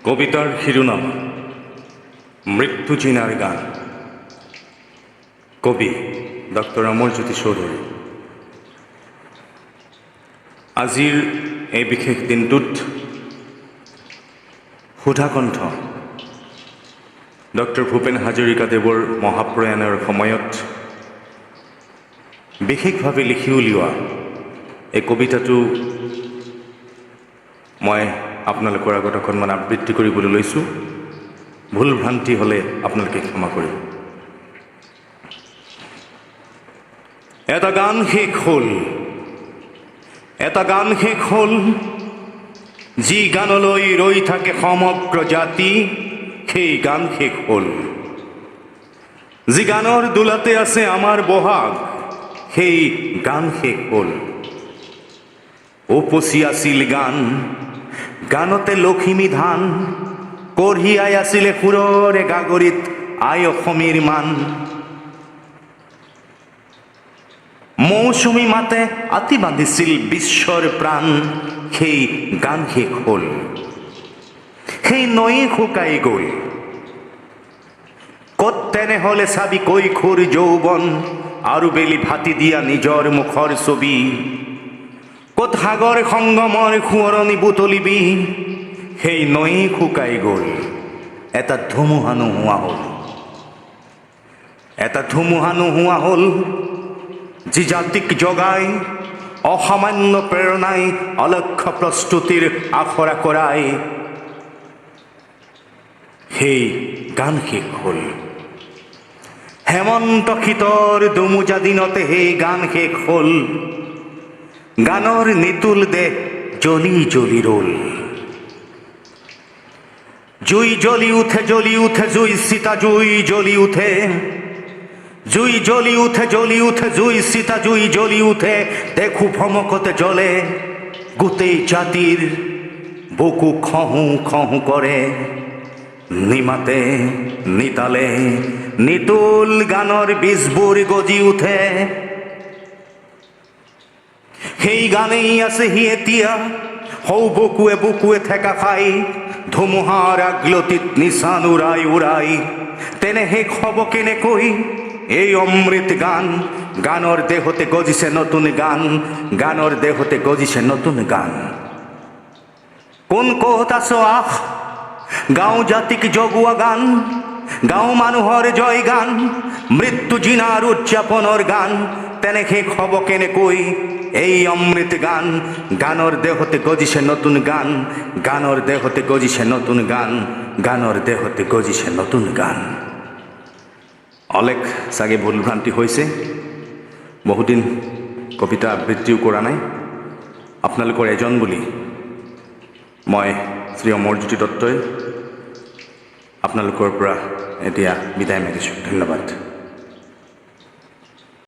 কবিতাৰ শিৰোনাম মৃত্যু চিনাৰ গান। কবি ডক্টৰ অমৰজ্যোতি চৌধুৰী। আজিৰ এই বিশেষ দিনটোত সুধাকণ্ঠ ডক্টৰ ভূপেন হাজৰিকাদেৱৰ মহাপ্ৰয়াণৰ সময়ত বিশেষভাৱে লিখি উলিওৱা এই কবিতাটো মই আপোনালোকৰ আগত অকণমান আবৃত্তি কৰিবলৈ লৈছোঁ। ভুল ভ্ৰান্তি হ'লে আপোনালোকে ক্ষমা কৰিব। এটা গান শেষ হ'ল, এটা গান শেষ হ'ল, যি গানলৈ ৰৈ থাকে সমগ্ৰ জাতি, সেই গান শেষ হ'ল। যি গানৰ দোলাতে আছে আমাৰ বহাগ, সেই গান শেষ হ'ল। উপচি আছিল গান, গানতে লখিমী ধান, কঢ়িয়াই আছিলে সুৰৰে গাগৰিত আই অসমীৰ মান। মৌচুমী মাতে আতি বান্ধিছিল বিশ্বৰ প্ৰাণ, সেই গান শেষ হ'ল। সেই নৈ শুকাই গ'ল, ক'ত তেনেহ'লে চাবি কৈশোৰ যৌৱন আৰু বেলি ভাতি দিয়া নিজৰ মুখৰ ছবি। ক'ত সাগৰ সংগমৰ সোঁৱৰণি বুটলিবি, সেই নৈ শুকাই গ'ল। এটা ধুমুহা নোহোৱা হ'ল, এটা ধুমুহা নোহোৱা হ'ল, যি জাতিক জগাই অসামান্য প্ৰেৰণাই অলক্ষ্য প্ৰস্তুতিৰ আখৰা কৰাই। সেই গান শেষ হ'ল। হেমন্ত শীতৰ দুমোজা দিনতে সেই গান শেষ হ'ল। গানৰ নিতুল দেহ জ্বলি জ্বলি ৰ'ল। জুই জ্বলি উঠে, জ্বলি উঠে, জুই চিতা জুই জ্বলি উঠে, জুই জ্বলি উঠে, জ্বলি উঠে, জুই চিতা জুই জ্বলি উঠে। দেখো ভমকতে জ্বলে গোটেই জাতিৰ বুকু খহু খহু কৰে। নিমাতে নিতালে নিতুল গানৰ বীজবোৰ গজি উঠে। সেই গানেই আছে সি এতিয়া সৌ বুকুৱে বুকুৱে ঠেকা খাই, ধুমুহাৰ আগলতিত নিচান উৰাই উৰাই। তেনে শেষ হ'ব কেনেকৈ এই অমৃত গান? গানৰ দেহতে গজিছে নতুন গান, গানৰ দেহতে গজিছে নতুন গান। কোন ক'ত আছ আহ, গাঁও জাতিক জগোৱা গান, গাঁও মানুহৰ জয় গান, মৃত্যু জিনাৰ উদযাপনৰ গান। তেনে শেষ হ'ব কেনেকৈ এই অমৃত গান? গানৰ দেহতে গজিছে নতুন গান, গানৰ দেহতে গজিছে নতুন গান, গানৰ দেহতে গজিছে নতুন গান। অলেখ চাগে ভুল ভ্ৰান্তি হৈছে, বহুদিন কবিতা আবৃত্তিও কৰা নাই। আপোনালোকৰ এজন বুলি মই শ্ৰী অমৰজ্যোতি দত্তই আপোনালোকৰ পৰা এতিয়া বিদায় মাগিছোঁ। ধন্যবাদ।